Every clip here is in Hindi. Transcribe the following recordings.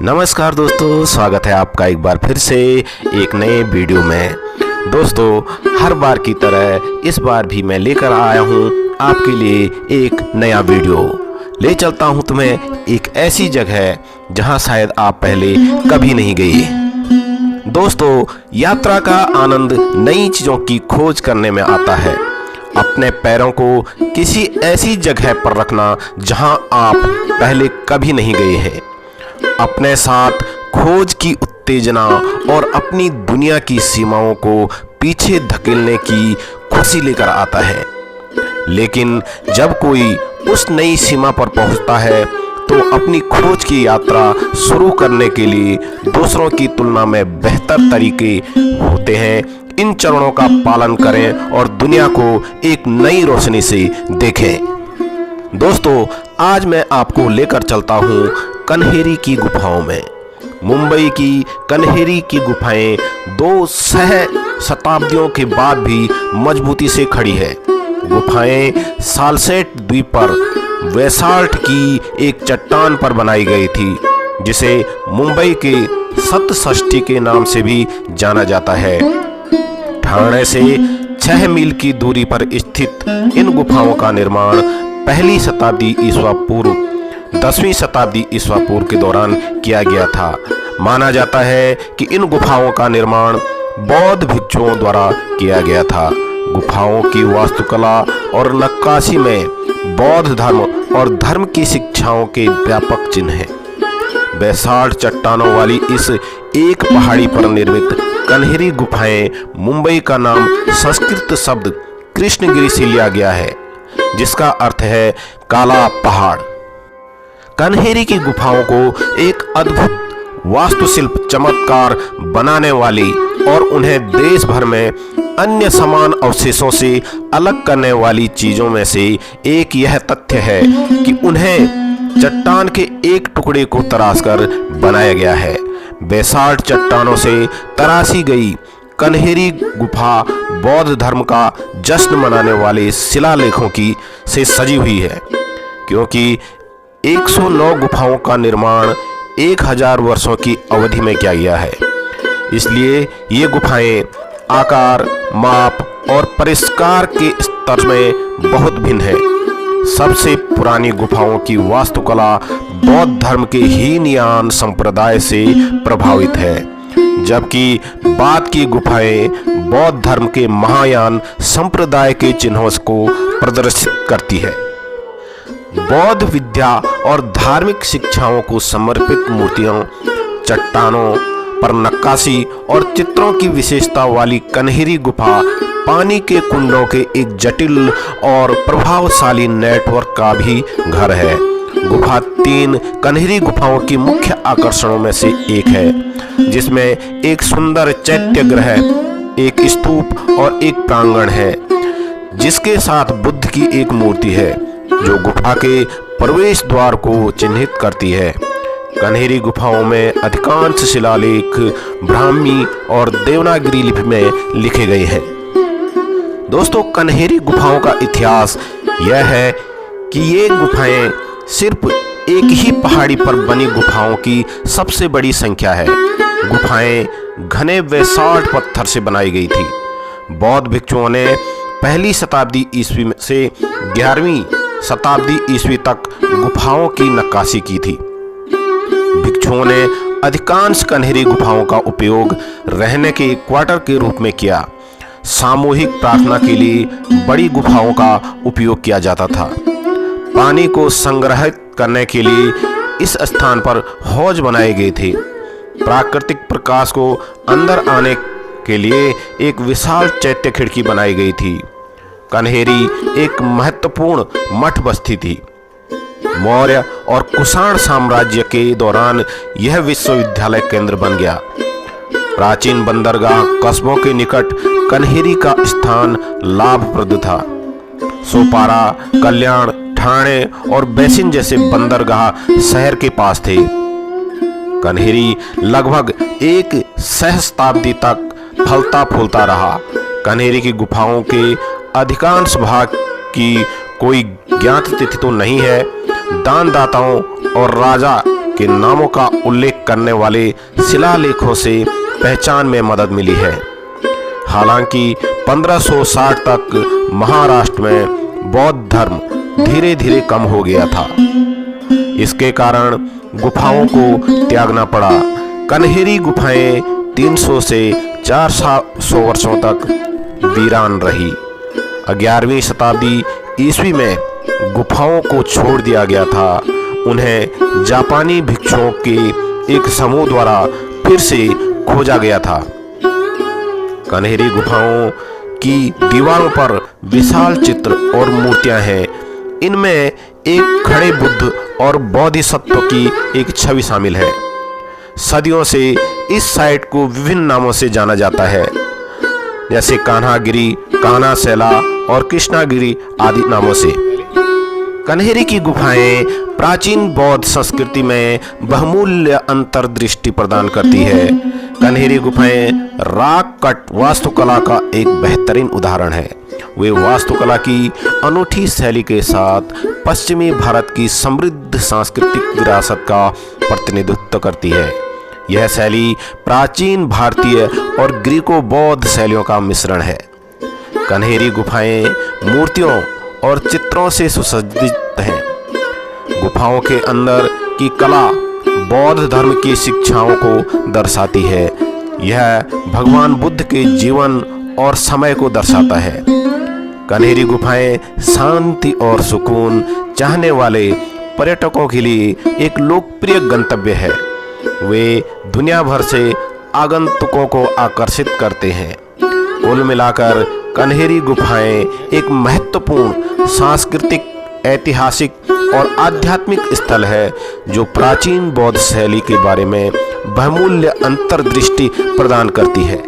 नमस्कार दोस्तों, स्वागत है आपका एक बार फिर से एक नए वीडियो में। दोस्तों, हर बार की तरह इस बार भी मैं लेकर आया हूँ आपके लिए एक नया वीडियो। ले चलता हूँ तुम्हें एक ऐसी जगह जहाँ शायद आप पहले कभी नहीं गए। दोस्तों, यात्रा का आनंद नई चीज़ों की खोज करने में आता है। अपने पैरों को किसी ऐसी जगह पर रखना जहाँ आप पहले कभी नहीं गए हैं, अपने साथ खोज की उत्तेजना और अपनी दुनिया की सीमाओं को पीछे धकेलने की खुशी लेकर आता है। लेकिन जब कोई उस नई सीमा पर पहुंचता है तो अपनी खोज की यात्रा शुरू करने के लिए दूसरों की तुलना में बेहतर तरीके होते हैं। इन चरणों का पालन करें और दुनिया को एक नई रोशनी से देखें। दोस्तों, आज मैं आपको लेकर चलता हूँ कन्हेरी की गुफाओं में। मुंबई की कन्हेरी की गुफाएं 2 शताब्दियों के बाद भी मजबूती से खड़ी है। गुफाएं सालसेट द्वीप पर वेसाल्ट की एक चट्टान पर बनाई गई थी, जिसे मुंबई के सप्तषष्ठी के नाम से भी जाना जाता है। ठाणे से 6 मील की दूरी पर स्थित इन गुफाओं का निर्माण पहली शताब्दी ईसा पूर्व 10वीं शताब्दी ईसा पूर्व के दौरान किया गया था। माना जाता है कि इन गुफाओं का निर्माण बौद्ध भिक्षुओं द्वारा किया गया था। गुफाओं की वास्तुकला और नक्काशी में बौद्ध धर्म और धर्म की शिक्षाओं के व्यापक चिन्ह हैं। बेसाल्ट चट्टानों वाली इस एक पहाड़ी पर निर्मित कन्हेरी गुफाएं मुंबई का नाम संस्कृत शब्द कृष्णगिरी से लिया गया है, जिसका अर्थ है काला पहाड़। कन्हेरी की गुफाओं को एक अद्भुत वास्तुशिल्प चमत्कार बनाने वाली और उन्हें देश भर में अन्य समान अवशेषों से अलग करने वाली चीजों में से एक यह तथ्य है कि उन्हें चट्टान के एक टुकड़े को तराशकर बनाया गया है। बेसाल्ट चट्टानों से तराशी गई कन्हेरी गुफा बौद्ध धर्म का जश्न मनाने वाले शिलालेखों की से सजी हुई है, क्योंकि 109 गुफाओं का निर्माण 1000 वर्षों की अवधि में किया गया है। इसलिए ये गुफाएं आकार, माप और परिष्कार के स्तर में बहुत भिन्न है। सबसे पुरानी गुफाओं की वास्तुकला बौद्ध धर्म के हीनयान संप्रदाय से प्रभावित है, जबकि बाद की गुफाएं बौद्ध धर्म के महायान संप्रदाय के चिन्हों को प्रदर्शित करती है। बौद्ध विद्या और धार्मिक शिक्षाओं को समर्पित मूर्तियों, चट्टानों पर नक्काशी और चित्रों की विशेषता वाली कन्हेरी गुफा पानी के कुंडों के एक जटिल और प्रभावशाली नेटवर्क का भी घर है। गुफा 3 कन्हेरी गुफाओं की मुख्य आकर्षणों में से एक है, जिसमें एक सुंदर चैत्यगृह, एक स्तूप और एक प्रांगण है, जिसके साथ बुद्ध की एक मूर्ति है जो गुफा के प्रवेश द्वार को चिन्हित करती है। कन्हेरी गुफाओं में अधिकांश शिलालेख ब्राह्मी और देवनागरी लिपि में लिखे गए हैं। दोस्तों, कन्हेरी गुफाओं का इतिहास यह है कि ये गुफाएं सिर्फ एक ही पहाड़ी पर बनी गुफाओं की सबसे बड़ी संख्या है। गुफाएं घने बेसाल्ट पत्थर से बनाई गई थी। बौद्ध भिक्षुओं ने पहली शताब्दी ईस्वी से 11वीं शताब्दी ईस्वी तक गुफाओं की नक्काशी की थी। भिक्षुओं ने अधिकांश कन्हेरी गुफाओं का उपयोग रहने के क्वार्टर के रूप में किया। सामूहिक प्रार्थना के लिए बड़ी गुफाओं का उपयोग किया जाता था। पानी को संग्रहित करने के लिए इस स्थान पर हौज बनाए गए थे। प्राकृतिक प्रकाश को अंदर आने के लिए एक विशाल चैत्य खिड़की बनाई गई थी। कन्हेरी एक महत्वपूर्ण मठ बस्ती थी। मौर्य और कुषाण साम्राज्य के दौरान यह विश्वविद्यालय केंद्र बन गया। प्राचीन बंदरगाह कस्बों के निकट कन्हेरी का स्थान लाभप्रद था। सोपारा, कल्याण, ठाणे और बेसिन जैसे बंदरगाह शहर के पास थे। कन्हेरी लगभग एक सहस्राब्दी तक फलता फूलता रहा। कन्हेरी की गुफाओं के अधिकांश भाग की कोई ज्ञात तिथि तो नहीं है। दानदाताओं और राजा के नामों का उल्लेख करने वाले शिलालेखों से पहचान में मदद मिली है। हालांकि 1560 तक महाराष्ट्र में बौद्ध धर्म धीरे धीरे कम हो गया था। इसके कारण गुफाओं को त्यागना पड़ा। कन्हेरी गुफाएं 300 से 400 वर्षों तक वीरान रही। 11वीं शताब्दी ईस्वी में गुफाओं को छोड़ दिया गया था। उन्हें जापानी भिक्षुओं के एक समूह द्वारा फिर से खोजा गया था। कन्हेरी गुफाओं की दीवारों पर विशाल चित्र और मूर्तियां हैं। इनमें एक खड़े बुद्ध और बोधिसत्व की एक छवि शामिल है। सदियों से इस साइट को विभिन्न नामों से जाना जाता है, जैसे कान्हागिरी, कान्हाशैला और कृष्णागिरी आदि नामों से। कन्हेरी की गुफाएं प्राचीन बौद्ध संस्कृति में बहुमूल्य अंतर्दृष्टि प्रदान करती है। कन्हेरी गुफाएं रॉक कट वास्तुकला का एक बेहतरीन उदाहरण है। वे वास्तुकला की अनूठी शैली के साथ पश्चिमी भारत की समृद्ध सांस्कृतिक विरासत का प्रतिनिधित्व करती है। यह शैली प्राचीन भारतीय और ग्रीको बौद्ध शैलियों का मिश्रण है। कन्हेरी गुफाएं मूर्तियों और चित्रों से सुसज्जित हैं। गुफाओं के अंदर की कला बौद्ध धर्म की शिक्षाओं को दर्शाती है। यह भगवान बुद्ध के जीवन और समय को दर्शाता है। कन्हेरी गुफाएं शांति और सुकून चाहने वाले पर्यटकों के लिए एक लोकप्रिय गंतव्य है। वे दुनिया भर से आगंतुकों को आकर्षित करते हैं। कुल मिलाकर कन्हेरी गुफाएं एक महत्वपूर्ण सांस्कृतिक, ऐतिहासिक और आध्यात्मिक स्थल है जो प्राचीन बौद्ध शैली के बारे में बहुमूल्य अंतर्दृष्टि प्रदान करती है।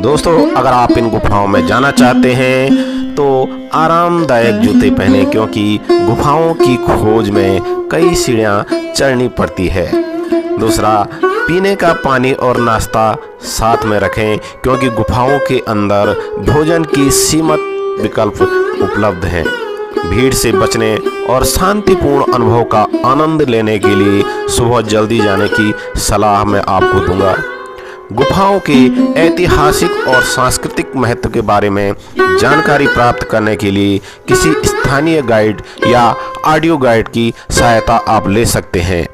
दोस्तों, अगर आप इन गुफाओं में जाना चाहते हैं तो आरामदायक जूते पहने, क्योंकि गुफाओं की खोज में कई सीढ़ियां चढ़नी पड़ती है। दूसरा, पीने का पानी और नाश्ता साथ में रखें, क्योंकि गुफाओं के अंदर भोजन की सीमित विकल्प उपलब्ध हैं। भीड़ से बचने और शांतिपूर्ण अनुभव का आनंद लेने के लिए सुबह जल्दी जाने की सलाह मैं आपको दूंगा। गुफाओं के ऐतिहासिक और सांस्कृतिक महत्व के बारे में जानकारी प्राप्त करने के लिए किसी स्थानीय गाइड या ऑडियो गाइड की सहायता आप ले सकते हैं।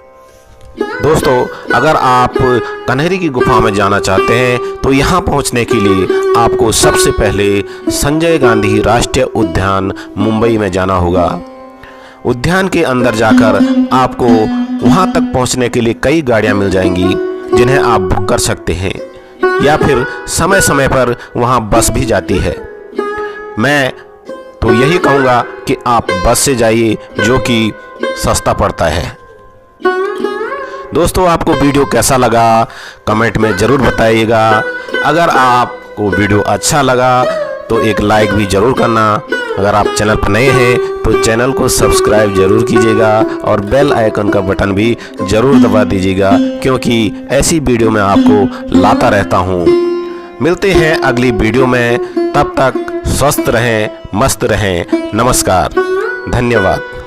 दोस्तों, अगर आप कन्हेरी की गुफा में जाना चाहते हैं तो यहाँ पहुँचने के लिए आपको सबसे पहले संजय गांधी राष्ट्रीय उद्यान मुंबई में जाना होगा। उद्यान के अंदर जाकर आपको वहाँ तक पहुँचने के लिए कई गाड़ियाँ मिल जाएंगी जिन्हें आप बुक कर सकते हैं, या फिर समय समय पर वहाँ बस भी जाती है। मैं तो यही कहूँगा कि आप बस से जाइए, जो कि सस्ता पड़ता है। दोस्तों, आपको वीडियो कैसा लगा कमेंट में ज़रूर बताइएगा। अगर आपको वीडियो अच्छा लगा तो एक लाइक भी ज़रूर करना। अगर आप चैनल पर नए हैं तो चैनल को सब्सक्राइब ज़रूर कीजिएगा और बेल आइकन का बटन भी ज़रूर दबा दीजिएगा, क्योंकि ऐसी वीडियो मैं आपको लाता रहता हूँ। मिलते हैं अगली वीडियो में, तब तक स्वस्थ रहें, मस्त रहें। नमस्कार, धन्यवाद।